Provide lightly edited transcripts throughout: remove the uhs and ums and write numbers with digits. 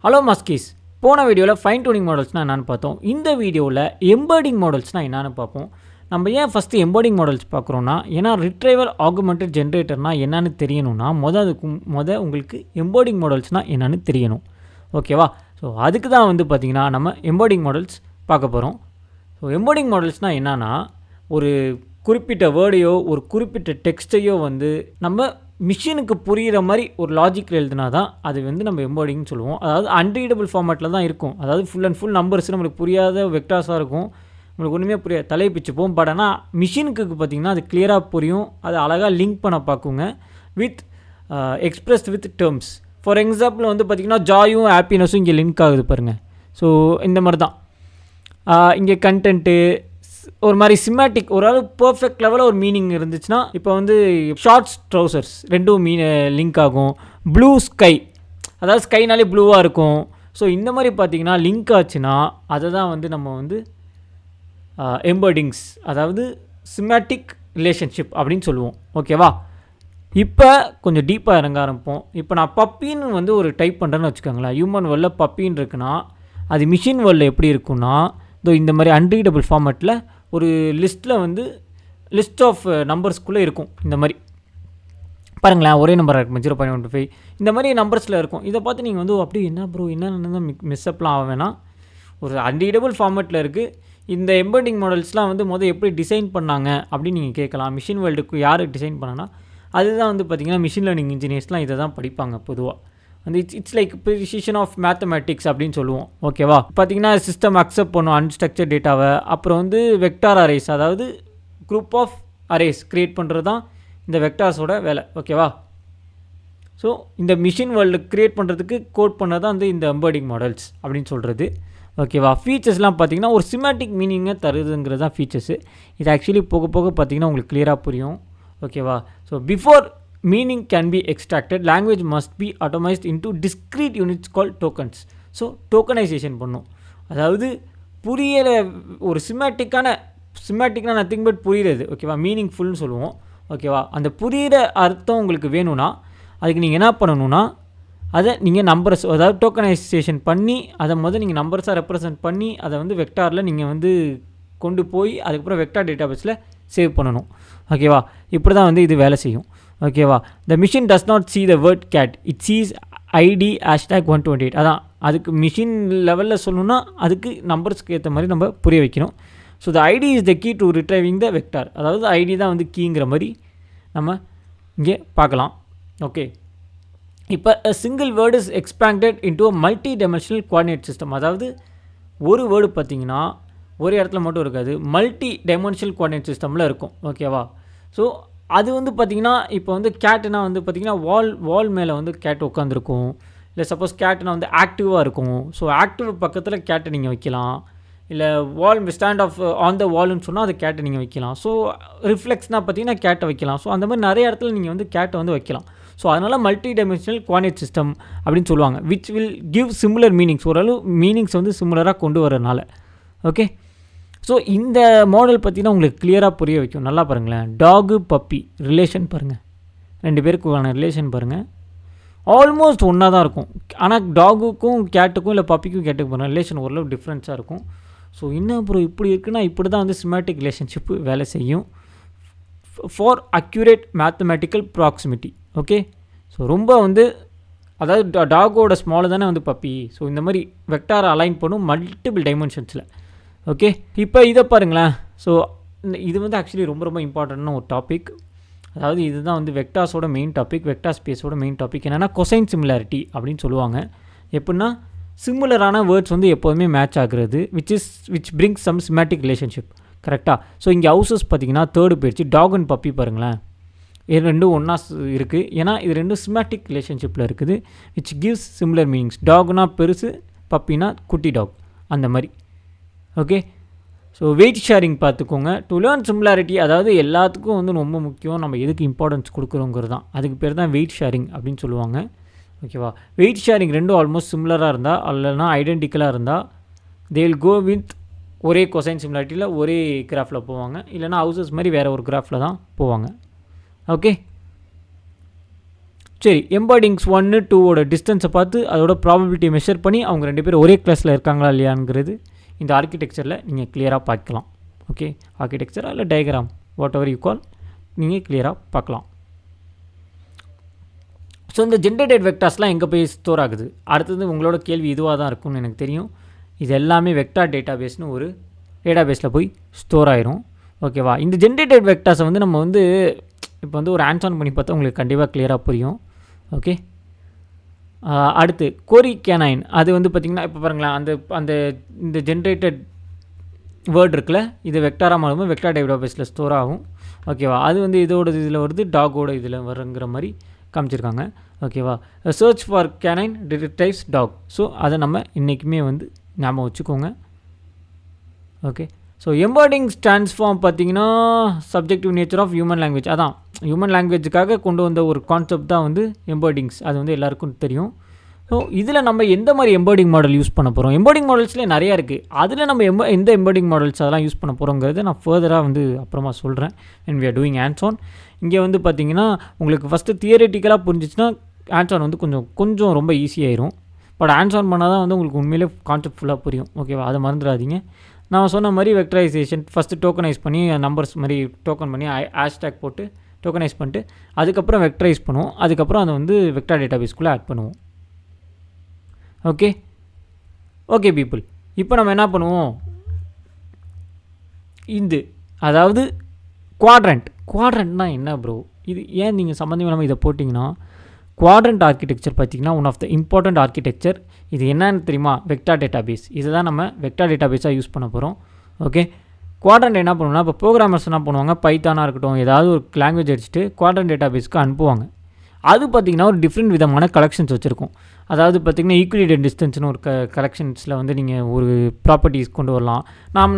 Hello மஸ்கீஸ், போன வீடியோவில் fine tuning மாடல்ஸ்னால் என்னென்னு பார்த்தோம். இந்த வீடியோவில் எம்பர்டிங் மாடல்ஸ்னால் என்னென்னு பார்ப்போம். நம்ம ஏன் ஃபஸ்ட்டு எம்பர்டிங் மாடல்ஸ் பார்க்குறோன்னா, ஏன்னா ரிட்ரைவல் ஆகுமெண்டட் ஜென்ரேட்டர்னால் என்னென்னு தெரியணும்னா உங்களுக்கு எம்பர்டிங் மாடல்ஸ்னால் என்னென்னு தெரியணும். ஓகேவா? ஸோ அதுக்கு தான் பார்த்திங்கன்னா நம்ம எம்பர்டிங் மாடல்ஸ் பார்க்க போகிறோம். ஸோ எம்பர்டிங் மாடல்ஸ்னால் என்னென்னா, ஒரு குறிப்பிட்ட வேர்டையோ ஒரு குறிப்பிட்ட டெக்ஸ்ட்டையோ நம்ம மிஷினுக்கு புரிகிற மாதிரி ஒரு லாஜிக்கில் எழுதுனா தான் அது நம்ம எம்பர்டிங்னு சொல்லுவோம். அதாவது அன்ரீடபிள் ஃபார்மேட்டில் தான் இருக்கும். அதாவது ஃபுல் அண்ட் ஃபுல் நம்பர்ஸ் நம்மளுக்கு புரியாத வெக்டார்ஸாக இருக்கும். நம்மளுக்கு ஒன்றுமே புரியாது, தலையை பிச்சுப்போம். பட் ஆனால் மிஷினுக்கு பார்த்திங்கன்னா அது கிளியராக புரியும். அது அழகாக லிங்க் பண்ண பார்க்குங்க with express with terms. For example பார்த்திங்கன்னா ஜாயும் ஹாப்பினஸும் இங்கே லிங்க் ஆகுது பாருங்கள். ஸோ இந்த மாதிரி தான் இங்கே கண்டென்ட்டு ஒரு மாதிரி சிமேட்டிக் ஓரளவு பர்ஃபெக்ட் லெவலில் ஒரு மீனிங் இருந்துச்சுன்னா, இப்போ ஷார்ட்ஸ் ட்ரௌசர்ஸ் ரெண்டும் லிங்க் ஆகும். ப்ளூ ஸ்கை, அதாவது ஸ்கைனாலே ப்ளூவாக இருக்கும். ஸோ இந்த மாதிரி பார்த்திங்கன்னா லிங்க் ஆச்சுன்னா அதை தான் நம்ம எம்பர்டிங்ஸ், அதாவது சிமேட்டிக் ரிலேஷன்ஷிப் அப்படின்னு சொல்லுவோம். ஓகேவா? இப்போ கொஞ்சம் டீப்பாக இறங்க ஆரம்பிப்போம். இப்போ நான் பப்பின்னு ஒரு டைப் பண்ணுறேன்னு வச்சுக்கோங்களேன். ஹியூமன் வேர்ல்டில் பப்பின்னு இருக்குன்னா அது மிஷின் வேர்ல்டில் எப்படி இருக்குன்னா, இந்த மாதிரி அன்ரீடபிள் ஃபார்மேட்டில் ஒரு லிஸ்ட்டில் லிஸ்ட் ஆஃப் நம்பர்ஸ்குள்ளே இருக்கும். இந்த மாதிரி பாருங்களேன், ஒரே நம்பராக இருக்கும் 0.15 இந்த மாதிரி நம்பர்ஸில் இருக்கும். இதை பார்த்து நீங்கள் அப்படி என்ன ப்ரோ என்னென்ன மிஸ்அப்லாம் ஆக வேணாம். ஒரு அன்ரீடபிள் ஃபார்மேட்டில் இருக்குது. இந்த எம்பர்டிங் மாடல்ஸ்லாம் எப்படி டிசைன் பண்ணாங்க அப்படின்னு நீங்கள் கேட்கலாம். மிஷின் வேர்ல்டுக்கு யார் டிசைன் பண்ணாங்கன்னா, அதுதான் பார்த்திங்கன்னா மிஷின் லேர்னிங் இன்ஜினியர்ஸ்லாம் இதை தான் படிப்பாங்க பொதுவாக. It's like precision of mathematics அப்படின்னு சொல்லுவோம். ஓகேவா? பார்த்திங்கன்னா சிஸ்டம் அக்செப்ட் பண்ணும் அன்ஸ்ட்ரக்சர் டேட்டாவை. அப்புறம் வெக்டார் அரேஸ், அதாவது குரூப் ஆஃப் அரேஸ் க்ரியேட் பண்ணுறது தான் இந்த வெக்டார்ஸோட வேலை. ஓகேவா? ஸோ இந்த மிஷின் வேர்ல்டு க்ரியேட் பண்ணுறதுக்கு கோட் பண்ணது தான் இந்த எம்பர்டிங் மாடல்ஸ் அப்படின்னு சொல்கிறது. ஓகேவா? ஃபீச்சர்ஸ்லாம் பார்த்திங்கன்னா ஒரு சிமேட்டிக் மீனிங்கை தருதுங்கிறது தான் ஃபீச்சர்ஸு. இது ஆக்சுவலி போக போக பார்த்திங்கன்னா உங்களுக்கு கிளியராக புரியும். ஓகேவா? So before meaning can be extracted, language must be atomized into discrete units called tokens. So tokenisation பண்ணும். அதாவது புரியலை, ஒரு சிமேட்டிக்னா நத்திங் பட் புரியுறது. ஓகேவா? மீனிங்ஃபுல்னு சொல்லுவோம். ஓகேவா? அந்த புரிகிற அர்த்தம் உங்களுக்கு வேணும்னா அதுக்கு நீங்கள் என்ன பண்ணணும்னா, அதை நீங்கள் நம்பர்ஸ், அதாவது டோக்கனைசேஷன் பண்ணி அதை நீங்கள் நம்பர்ஸாக ரெப்ரசன்ட் பண்ணி அதை வெக்டாரில் நீங்கள் கொண்டு போய் அதுக்கப்புறம் வெக்டார் டேட்டாபேஸில் சேவ் பண்ணணும். ஓகேவா? இப்படி தான் இது வேலை செய்யும். ஓகேவா? The machine does not see the word cat, it sees ID #128. அதான் அதுக்கு மிஷின் லெவலில் சொல்லணும்னா அதுக்கு நம்பர்ஸ்க்கு ஏற்ற மாதிரி நம்ம புரிய வைக்கணும். So the ID is the key to retrieving the vector. அதாவது ஐடி தான் கீங்கிற மாதிரி நம்ம இங்கே பார்க்கலாம். ஓகே, இப்போ single word is expanded into a multi dimensional coordinate system. அதாவது ஒரு வேர்டு பார்த்திங்கன்னா ஒரு இடத்துல மட்டும் இருக்காது, மல்டி டைமென்ஷனல் கோஆர்டினேட் சிஸ்டமில் இருக்கும். ஓகேவா? ஸோ அது பார்த்திங்கன்னா இப்போ கேட்டுனா பார்த்திங்கன்னா வால் மேலே கேட் உட்காந்துருக்கும். இல்லை சப்போஸ் கேட்டுனா ஆக்டிவாக இருக்கும். ஸோ ஆக்டிவ் பக்கத்தில் கேட்டை நீங்கள் வைக்கலாம். இல்லை வால் ஸ்டாண்ட் ஆஃப் ஆன் த வால்னு சொன்னால் அது கேட்டை நீங்கள் வைக்கலாம். ஸோ ரிஃப்ளெக்ஸ்னால் பார்த்திங்கன்னா கேட்டை வைக்கலாம். ஸோ அந்த மாதிரி நிறைய இடத்துல நீங்கள் கேட்டை வைக்கலாம். ஸோ அதனால் மல்டி டைமென்ஷனல் கோஆர்டினேட் சிஸ்டம் அப்படின்னு சொல்லுவாங்க. Which will give similar meanings, ஓரளவு மீனிங்ஸ் சிமிலராக கொண்டு வரனால. ஓகே, ஸோ இந்த மாடல் பார்த்திங்கன்னா உங்களுக்கு கிளியராக புரிய வைக்கும். நல்லா பாருங்களேன், டாகு பப்பி ரிலேஷன் பாருங்கள், ரெண்டு பேருக்குமான ரிலேஷன் பாருங்கள், ஆல்மோஸ்ட் ஒன்றா தான் இருக்கும். ஆனால் டாகுக்கும் கேட்டுக்கும் இல்லை பப்பிக்கும் கேட்டுக்கு பாருங்கள் ரிலேஷன் ஓரளவு டிஃப்ரென்ஸாக இருக்கும். ஸோ என்ன அப்புறம் இப்படி இருக்குன்னா இப்படி தான் சிமேட்டிக் ரிலேஷன்ஷிப்பு வேலை செய்யும் for accurate mathematical proximity. Okay, so ரொம்ப அதாவது டாகோட ஸ்மால் தானே பப்பி. ஸோ இந்த மாதிரி வெக்டாரை அலைன் பண்ணும் மல்டிபிள் டைமென்ஷன்ஸில். ஓகே, இப்போ இதை பாருங்களேன். ஸோ இது ஆக்சுவலி ரொம்ப ரொம்ப இம்பார்ட்டண்டான ஒரு டாபிக். அதாவது இதுதான் வெக்டார்ஸோட மெயின் டாபிக், வெக்டார் ஸ்பேஸோட மெயின் டாபிக் என்னென்னா கொசைன் சிமிலாரிட்டி அப்படின்னு சொல்லுவாங்க. எப்படின்னா சிமிலரான வேர்ட்ஸ் எப்போதுமே மேட்ச் ஆகுறது, which brings some semantic relationship. கரெக்டாக? ஸோ இங்கே ஹவுசஸ் பார்த்திங்கன்னா தேர்டு போயிடுச்சு. டாக் அண்ட் பப்பி பாருங்களேன், இது ரெண்டும் ஒன்றா இருக்குது. ஏன்னா இது ரெண்டும் சிமேட்டிக் ரிலேஷன்ஷிப்பில் இருக்குது, விச் கிவ்ஸ் சிமிலர் மீனிங்ஸ். டாக்னா பெருசு, பப்பினா குட்டி டாக், அந்த மாதிரி. ஓகே, ஸோ வெயிட் ஷேரிங் பார்த்துக்கோங்க. டு லேர்ன் சிமிலாரிட்டி, அதாவது எல்லாத்துக்கும் ரொம்ப முக்கியம் நம்ம எதுக்கு இம்பார்ட்டன்ஸ் கொடுக்குறோங்கிறது தான். அதுக்கு பேர் தான் வெயிட் ஷேரிங் அப்படின்னு சொல்லுவாங்க. ஓகேவா? வெயிட் ஷேரிங் ரெண்டும் ஆல்மோஸ்ட் சிமிலராக இருந்தால், இல்லைனா ஐடென்டிக்கலாக இருந்தால், தே வில் கோ வித் ஒரே கொசைன் சிமிலாரிட்டியில் ஒரே கிராஃபில் போவாங்க. இல்லைனா ஹவுசஸ் மாதிரி வேறு ஒரு கிராஃபில் தான் போவாங்க. ஓகே, சரி, எம்பர்டிங்ஸ் 1 2ஓட டிஸ்டன்ஸை பார்த்து அதோட ப்ராபபிலிட்டியை மெஷர் பண்ணி அவங்க 2 பேரும் ஒரே கிளாஸில் இருக்காங்களா இல்லையாங்கிறது இந்த ஆர்கிடெக்சரில் நீங்கள் கிளியராக பார்க்கலாம். ஓகே, ஆர்கிடெக்சரா இல்லை diagram what ever you call, நீங்கள் கிளியராக பார்க்கலாம். ஸோ இந்த ஜென்ரேட்டட் வெக்டார்ஸ்லாம் எங்கே போய் ஸ்டோர் ஆகுது? அடுத்தது உங்களோட கேள்வி இதுவாக தான் இருக்கும்னு எனக்கு தெரியும். இது எல்லாமே வெக்டார் டேட்டாபேஸ்னு ஒரு டேட்டாபேஸில் போய் ஸ்டோர் ஆயிரும். ஓகேவா? இந்த ஜென்ரேட்டட் வெக்டார்ஸை வந்து நம்ம வந்து இப்போ வந்து ஒரு ஹேண்ட்ஸ் ஆன் பண்ணி பார்த்தா உங்களுக்கு கண்டிப்பாக கிளியராக புரியும். ஓகே, அடுத்து கோரி கேனைன். அது வந்து பார்த்திங்கன்னா இப்போ பாருங்களேன், அந்த இந்த ஜென்ரேட்டட் வேர்ட் இருக்குல்ல, இது வெக்டாராக மாறும்போது வெக்டார் டேட்டாபேஸில் ஸ்டோர் ஆகும். ஓகேவா? அது வந்து இதோட இதில் வருது, டாகோட இதில் வருங்கிற மாதிரி காமிச்சிருக்காங்க. ஓகேவா? Search for canine detectives dog. So அதை நம்ம இன்றைக்குமே வந்து ஞாபகம் வச்சுக்கோங்க. Okay, so embedding stands form பார்த்தீங்கன்னா subjective nature of human language. அதான் ஹியூமன் லாங்குவேஜுக்காக கொண்டு வந்த ஒரு கான்செப்ட் தான் வந்து எம்பர்டிங்ஸ். அது வந்து எல்லாருக்கும் தெரியும். ஸோ இதில் நம்ம எந்த மாதிரி எம்பர்டிங் மாடல் யூஸ் பண்ண போகிறோம்? எம்பர்டிங் மாடல்ஸ்லேயே நிறையா இருக்குது. அதில் நம்ம எந்த எம்பர்டிங் மாடல்ஸ் அதெல்லாம் யூஸ் பண்ண போகிறோங்கிறத நான் ஃபர்தராக வந்து அப்புறமா சொல்கிறேன். And we are doing hands on. இங்கே வந்து பார்த்திங்கன்னா உங்களுக்கு ஃபஸ்ட்டு தியரிட்டிக்கலாக புரிஞ்சிச்சுன்னா ஹேண்ட்ஸ் ஆன் வந்து கொஞ்சம் ரொம்ப ஈஸியாயிரும். பட் ஹேண்ட்ஸ் ஆன் பண்ணால் தான் வந்து உங்களுக்கு உண்மையிலே கான்செப்ட் ஃபுல்லாக புரியும். ஓகேவா? அதை மறந்துடாதீங்க. நான் சொன்ன மாதிரி வெக்டரைசேஷன் ஃபஸ்ட்டு டோக்கனைஸ் பண்ணி நம்பர்ஸ் மாதிரி டோக்கன் பண்ணி ஹேஷ்டேக் போட்டு டோக்கனைஸ் பண்ணிட்டு அதுக்கப்புறம் வெக்டரைஸ் பண்ணுவோம். அதுக்கப்புறம் அதை வந்து வெக்டார் டேட்டாபேஸ்க்குள்ளே ஆட் பண்ணுவோம். ஓகே பீப்புள், இப்போ நம்ம என்ன பண்ணுவோம், அதாவது குவாட்ரண்ட்னா என்ன ப்ரோ? இது ஏன் நீங்கள் சம்மந்தம் இல்லாமல் இதை போட்டிங்கன்னா, குவாட்ரண்ட் ஆர்கிடெக்சர் பார்த்திங்கன்னா one of the important architecture. இது என்னன்னு தெரியுமா? Vector database. இதுதான் நம்ம வெக்டார் டேட்டாபேஸாக யூஸ் பண்ண போகிறோம். ஓகே, குவாட்ரண்ட் என்ன பண்ணுவோம்னா, இப்போ ப்ரோக்ராமர்ஸ் என்ன பண்ணுவாங்க, பைத்தானாக இருக்கட்டும் ஏதாவது ஒரு லாங்குவேஜ் அடிச்சுட்டு குவாட்ரண்ட் டேட்டாபேஸ்க்கு அனுப்புவாங்க. அது பார்த்திங்கன்னா ஒரு டிஃப்ரெண்ட் விதமான கலெக்ஷன்ஸ் வச்சுருக்கும். அதாவது பார்த்திங்கன்னா ஈக்குவலிடட் டிஸ்டன்ஸ்னு ஒரு கலெக்ஷன்ஸில் வந்து நீங்கள் ஒரு ப்ராப்பர்ட்டிஸ் கொண்டு வரலாம்.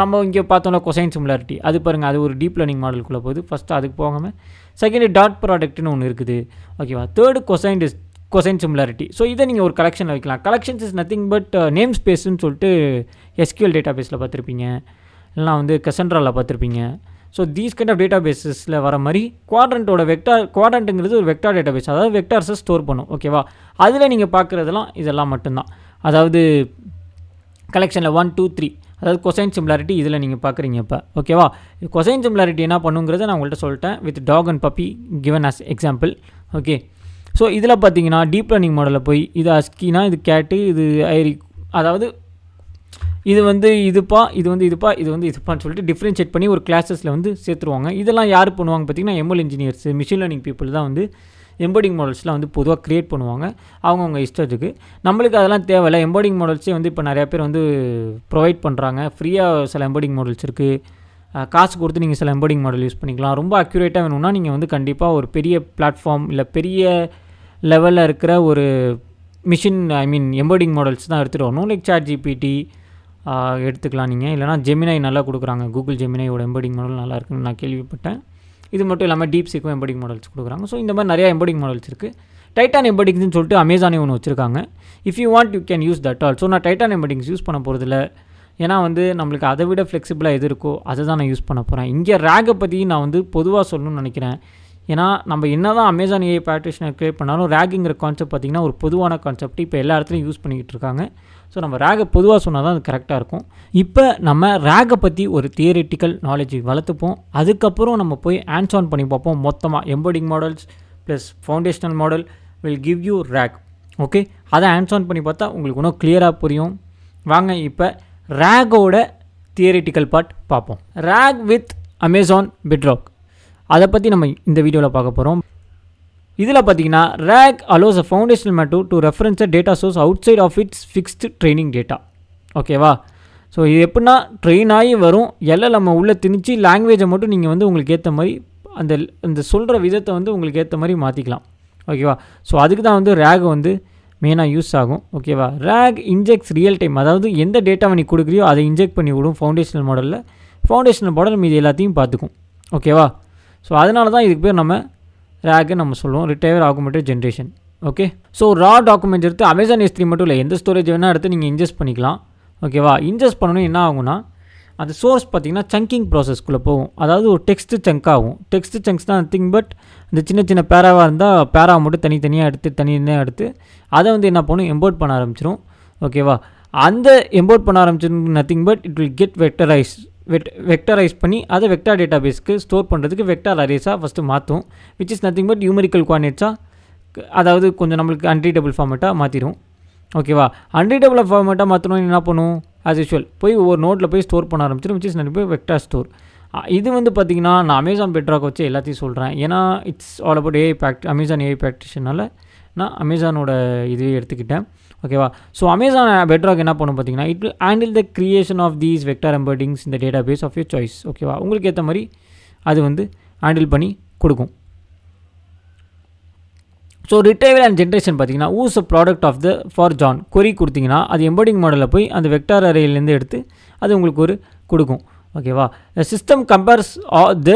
நம்ம இங்கே பார்த்தோம்னா கொசைன் சிமிலாரிட்டி, அது பாருங்கள், அது ஒரு டீப் லேர்னிங் மாடலுக்குள்ளே போகுது. ஃபஸ்ட்டு அதுக்கு போகாமல் செகண்ட் டாட் ப்ராடக்ட்னு ஒன்று இருக்குது. ஓகேவா? Third cosine similarity. ஸோ இதை நீங்கள் ஒரு கலெக்ஷனில் வைக்கலாம். Collections is nothing but name ஸ்பேஸ்ன்னு சொல்லிட்டு எஸ்கியூஎல் டேட்டாபேஸில் பார்த்துருப்பீங்க, இல்லைனா வந்து கசன்ட்ராவில் பார்த்துருப்பீங்க. So these kind of data பேஸஸில் வர மாதிரி குவாட்ரண்ட்டுங்கிறது ஒரு வெக்டார் டேட்டா பேஸ், அதாவது வெக்டார்ஸை ஸ்டோர் பண்ணும். ஓகேவா? அதில் நீங்கள் பார்க்குறதெல்லாம் இதெல்லாம் மட்டும்தான். அதாவது கலெக்ஷனில் 1 2 3, அதாவது கொசைன் சிமிலாரிட்டி இதில் நீங்கள் பார்க்குறீங்க இப்போ. ஓகேவா? கொசைன் சிமிலாரிட்டி என்ன பண்ணுங்கிறத நான் உங்கள்கிட்ட சொல்லிட்டேன் with dog and puppy given as example. Okay, so இதில் பார்த்தீங்கன்னா டீப் லேர்னிங் மாடலில் போய் இது அஸ்கினா, இது கேட்டு, இது ஐரி, அதாவது இது வந்து இதுப்பா, இது வந்து இதுப்பான்னு சொல்லிட்டு டிஃப்ரென்ஷியேட் பண்ணி ஒரு கிளாஸஸில் வந்து சேர்த்துருவாங்க. இதெல்லாம் யார் பண்ணுவாங்க பார்த்தீங்கன்னா ML engineers, machine learning people தான் வந்து எம்பர்டிங் மாடல்ஸ்லாம் வந்து பொதுவாக க்ரியேட் பண்ணுவாங்க அவங்கவுங்க இஷ்டத்துக்கு. நம்மளுக்கு அதெல்லாம் தேவையில்லை. எம்பர்டிங் மாடல்ஸே வந்து இப்போ நிறையா பேர் வந்து ப்ரொவைட் பண்ணுறாங்க. ஃப்ரீயாக சில எம்பர்டிங் மாடல்ஸ் இருக்குது. காசு கொடுத்து நீங்கள் சில எம்பர்டிங் மாடல் யூஸ் பண்ணிக்கலாம். ரொம்ப அக்யூரேட்டாக வேணும்னா நீங்கள் வந்து கண்டிப்பாக ஒரு பெரிய பிளாட்ஃபார்ம் இல்லை பெரிய லெவலில் இருக்கிற ஒரு எம்பர்டிங் மாடல்ஸ் தான் எடுத்துகிட்டு வரணும். லைக் ChatGPT எடுத்துக்கலாம் நீங்கள். இல்லைனா ஜெமினை நல்லா கொடுக்குறாங்க. கூகுள் ஜெமினையோட எம்பர்டிங் மாடல் நல்லா இருக்குன்னு நான் கேள்விப்பட்டேன். இது மட்டும் இல்லாமல் டீப்சீக்கும் எம்பர்டிங் மாடல்ஸ் கொடுக்குறாங்க. ஸோ இந்த மாதிரி நிறையா எம்பர்டிங் மாடல்ஸ் இருக்குது. டைட்டான் எம்பர்டிங்ஸ்னு சொல்லிட்டு அமேசானே ஒன்று வச்சுருக்காங்க. If you want you can use that all. So நான் டைட்டான் எம்பர்டிங்ஸ் யூஸ் பண்ண போகிறதில்ல. ஏன்னா வந்து நம்மளுக்கு அதை விட ஃப்ளெக்சிபிளாக எது இருக்கோ அதை தான் நான் யூஸ் பண்ண போகிறேன். இங்கே ரேகை பற்றி நான் வந்து பொதுவாக சொல்லணும்னு நினைக்கிறேன். ஏன்னா நம்ம என்ன தான் அமேசான் ஏஐ ப்ராக்டிஷனர் க்ரியேட் பண்ணாலும் ரேகுங்கிற கான்செப்ட் பார்த்திங்கன்னா ஒரு பொதுவான கான்செப்ட் இப்போ எல்லா இடத்துலையும் யூஸ் பண்ணிக்கிட்டு இருக்காங்க. ஸோ நம்ம ரேகை பொதுவாக சொன்னால் தான் அது கரெக்டாக இருக்கும். இப்போ நம்ம ரேகை பற்றி ஒரு தியரிட்டிக்கல் நாலேஜ் வளர்த்துப்போம். அதுக்கப்புறம் நம்ம போய் ஹேண்ட்ஸ் ஆன் பண்ணி பார்ப்போம். மொத்தமாக embedding models plus foundational model will give you RAG. Okay, அதை ஹேண்ட்ஸ் ஆன் பண்ணி பார்த்தா உங்களுக்கு இன்னும் கிளியராக புரியும். வாங்க இப்போ ரேகோட தியரிட்டிக்கல் பார்ட் பார்ப்போம். ரேக் வித் அமேசான் பெட்ராக், அதை பற்றி நம்ம இந்த வீடியோவில் பார்க்க போகிறோம். இதில் பார்த்தீங்கன்னா RAG allows a foundational method to reference a data source outside of its fixed training data. ஓகேவா? ஸோ இது எப்படின்னா ட்ரெயின் ஆகி வரும் எல்லாம் நம்ம உள்ளே திணிச்சு லாங்குவேஜை மட்டும் நீங்கள் வந்து உங்களுக்கு ஏற்ற மாதிரி அந்த சொல்கிற விதத்தை வந்து உங்களுக்கு ஏற்ற மாதிரி மாற்றிக்கலாம். ஓகேவா? ஸோ அதுக்கு தான் வந்து ரேக் வந்து மெயினாக யூஸ் ஆகும். ஓகேவா? ரேக் இன்ஜெக்ட்ஸ் ரியல் டைம், அதாவது எந்த டேட்டாவை நீ கொடுக்குறியோ அதை இன்ஜெக்ட் பண்ணி விடும் ஃபவுண்டேஷனல் மாடலில். ஃபவுண்டேஷனல் மாடல் மீது எல்லாத்தையும் பார்த்துக்கும். ஓகேவா? ஸோ அதனால தான் இதுக்கு பேர் நம்ம ரேக்கு நம்ம சொல்லுவோம், ரிட்டைவர் ஆகுமெண்டட் ஜென்ரேஷன். ஓகே, ஸோ ரா டாக்குமெண்ட்ஸ் எடுத்து அமேசான் S3 மட்டும் இல்லை எந்த ஸ்டோரேஜ் வேணால் எடுத்து நீங்கள் இன்ஜெஸ்ட் பண்ணிக்கலாம். ஓகேவா? இன்ஜெஸ்ட் பண்ணணும் என்ன ஆகும்னா அந்த சோர்ஸ் பார்த்திங்கன்னா சங்கிங் ப்ராசஸ்க்குள்ளே போகும். அதாவது ஒரு டெக்ஸ்ட்டு சங்க் ஆகும். டெக்ஸ்ட்டு சங்க்ஸ் தான் நத்திங் பட் இந்த சின்ன சின்ன பேராவாக இருந்தால் பேராவை மட்டும் தனித்தனியாக எடுத்து அதை வந்து என்ன பண்ணும், எம்போர்ட் பண்ண ஆரம்பிச்சிடும். ஓகேவா? அந்த எம்போர்ட் பண்ண ஆரம்பிச்சிடும் nothing but it will get vectorise பண்ணி அதை வெக்டார் டேட்டா பேஸ்க்கு ஸ்டோர் பண்ணுறதுக்கு வெக்டார் அரேஸாக ஃபஸ்ட்டு மாற்றும். Which is nothing but numerical குவான்டிட்டிஸாக, அதாவது கொஞ்சம் நம்மளுக்கு அன்ரீடபிள் ஃபார்மேட்டாக மாற்றிடும். ஓகேவா? அன்ரீடபிள் ஃபார்மேட்டாக மாற்றணும் என்ன பண்ணும், ஆஸ் யூஷுவல் போய் ஒவ்வொரு நோட்டில் போய் ஸ்டோர் பண்ண ஆரம்பிச்சிடும். Which is nothing vector store. இது வந்து பார்த்திங்கன்னா நான் அமேசான் பெட்ராக் வச்சு எல்லாத்தையும் சொல்கிறேன். ஏன்னா it's all about Amazon AI ப்ராக்டிஷனால் நான் அமேசானோட இதுவே எடுத்துக்கிட்டேன். ஓகேவா? ஸோ அமேசான் பெட்ராக் என்ன பண்ணும் பார்த்தீங்கன்னா, it will handle the creation of these vector embeddings இந்த data base of your choice. ஓகேவா? உங்களுக்கு ஏற்ற மாதிரி அது வந்து ஹேண்டில் பண்ணி கொடுக்கும். ஸோ ரிட்ரைவல் அண்ட் ஜென்ரேஷன் பார்த்தீங்கன்னா use a product of for John query கொடுத்தீங்கன்னா அது எம்பெடிங் மாடலில் போய் அந்த வெக்டார் அரேலேருந்து எடுத்து அது உங்களுக்கு ஒரு கொடுக்கும். ஓகேவா? The system compares the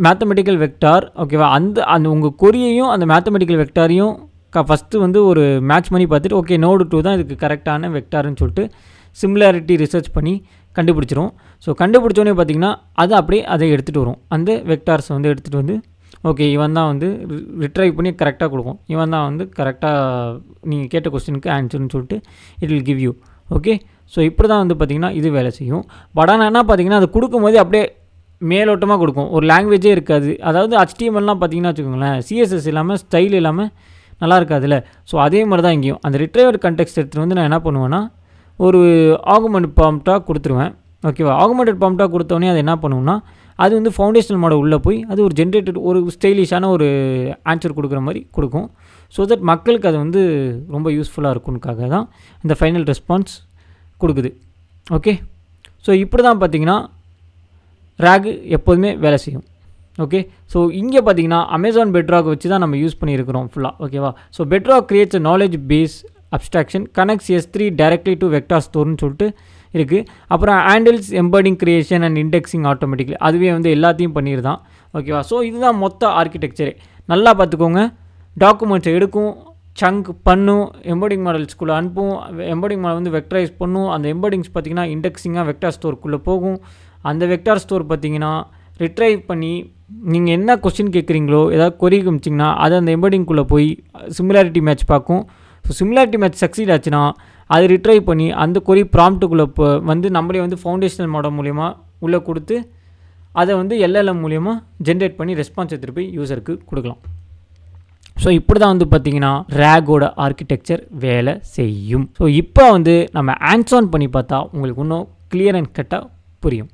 mathematical vector. ஓகேவா? அந்த உங்கள் கொரியையும் அந்த மேத்தமெட்டிக்கல் வெக்டாரையும் ஃபஸ்ட்டு வந்து ஒரு மேட்ச் பண்ணி பார்த்துட்டு ஓகே நோடு 2 தான் இதுக்கு கரெக்டான வெக்டார்னு சொல்லிட்டு சிமிலாரிட்டி ரிசர்ச் பண்ணி கண்டுபிடிச்சிரும். ஸோ கண்டுபிடிச்சோன்னே பார்த்தீங்கன்னா அது அப்படியே அதை எடுத்துகிட்டு வரும். அந்த வெக்டார்ஸை வந்து எடுத்துகிட்டு வந்து ஓகே இவன் தான் வந்து ரிட்ரைவ் பண்ணி கரெக்டாக கொடுக்கும், இவன் தான் வந்து கரெக்டாக நீங்கள் கேட்ட கொஸ்டினுக்கு ஆன்சர்னு சொல்லிட்டு it will give you. Okay? So இப்படி தான் வந்து பார்த்திங்கன்னா இது வேலை செய்யும். பட் ஆனால் என்ன பார்த்திங்கன்னா அது கொடுக்கும்போது அப்படியே மேலோட்டமாக கொடுக்கும், ஒரு லாங்குவேஜே இருக்காது. அதாவது HTMLலாம் பார்த்திங்கன்னா வச்சுக்கோங்களேன், CSS இல்லாமல் ஸ்டைல் இல்லாமல் நல்லா இருக்காதுல்ல. ஸோ அதே மாதிரி தான் இங்கேயும் அந்த ரிட்ரைவர் கண்டெக்ஸ்ட் எடுத்துகிட்டு வந்து நான் என்ன பண்ணுவேன்னா ஒரு ஆகுமெண்ட் ப்ராம்ப்டாக கொடுத்துருவேன். ஓகேவா? ஆகுமெண்டட் ப்ராம்ப்டாக கொடுத்தோடனே அது என்ன பண்ணுவோம்னா அது வந்து ஃபவுண்டேஷனல் மாடல் உள்ளே போய் அது ஒரு ஜென்ரேட்டட் ஒரு ஸ்டைலிஷான ஒரு ஆன்சர் கொடுக்குற மாதிரி கொடுக்கும். ஸோ தட் மக்களுக்கு அது வந்து ரொம்ப யூஸ்ஃபுல்லாக இருக்கும்னுக்காக தான் இந்த ஃபைனல் ரெஸ்பான்ஸ் கொடுக்குது. ஓகே? ஸோ இப்படி தான் பார்த்திங்கன்னா RAG எப்போதுமே வேலை செய்யும். ஓகே? ஸோ இங்கே பார்த்தீங்கன்னா அமேசான் பெட்ராக் வச்சு தான் நம்ம யூஸ் பண்ணியிருக்கிறோம் ஃபுல்லாக. ஓகேவா? So Bedrock creates a knowledge base abstraction connects S3 directly to vector ஸ்டோர்னு சொல்லிட்டு இருக்குது. அப்புறம் handles embedding creation and indexing automatically, அதுவே வந்து எல்லாத்தையும் பண்ணிடுதான். ஓகேவா? ஸோ இதுதான் மொத்த ஆர்கிடெக்சரே. நல்லா பார்த்துக்கோங்க. டாக்குமெண்ட்ஸை எடுக்கும், சங்க் பண்ணும், எம்பெடிங் மாடல்ஸ்குள்ளே அனுப்பும், எம்பெடிங் மாடல் வந்து வெக்டரைஸ் பண்ணும். அந்த எம்பெடிங்ஸ் பார்த்திங்கன்னா இண்டெக்ஸிங்காக வெக்டார் ஸ்டோருக்குள்ளே போகும். அந்த வெக்டார் ஸ்டோர் பார்த்திங்கன்னா ரிட்ரைவ் பண்ணி நீங்கள் என்ன கொஸ்டின் கேட்குறீங்களோ ஏதாவது கொரி காமிச்சிங்கன்னா அது அந்த எம்பெடிங்குள்ளே போய் சிமிலாரிட்டி மேட்ச் பார்க்கும். ஸோ சிமிலாரிட்டி மேட்ச் சக்சீட் ஆச்சுன்னா அது ரிட்ரைவ் பண்ணி அந்த கொரி ப்ராம்ப்ட்டுக்குள்ளே வந்து நம்மளே வந்து ஃபவுண்டேஷனல் மாடல் மூலிமா உள்ளே கொடுத்து அதை வந்து LLM மூலிமா ஜென்ரேட் பண்ணி ரெஸ்பான்ஸ் எடுத்துகிட்டு போய் யூசருக்கு கொடுக்கலாம். ஸோ இப்படி தான் வந்து பார்த்திங்கன்னா RAGோட ஆர்கிடெக்சர் வேலை செய்யும். ஸோ இப்போ வந்து நம்ம ஹேண்ட்ஸ் ஆன் பண்ணி பார்த்தா உங்களுக்கு இன்னும் கிளியர் அண்ட் கட்டாக புரியும்.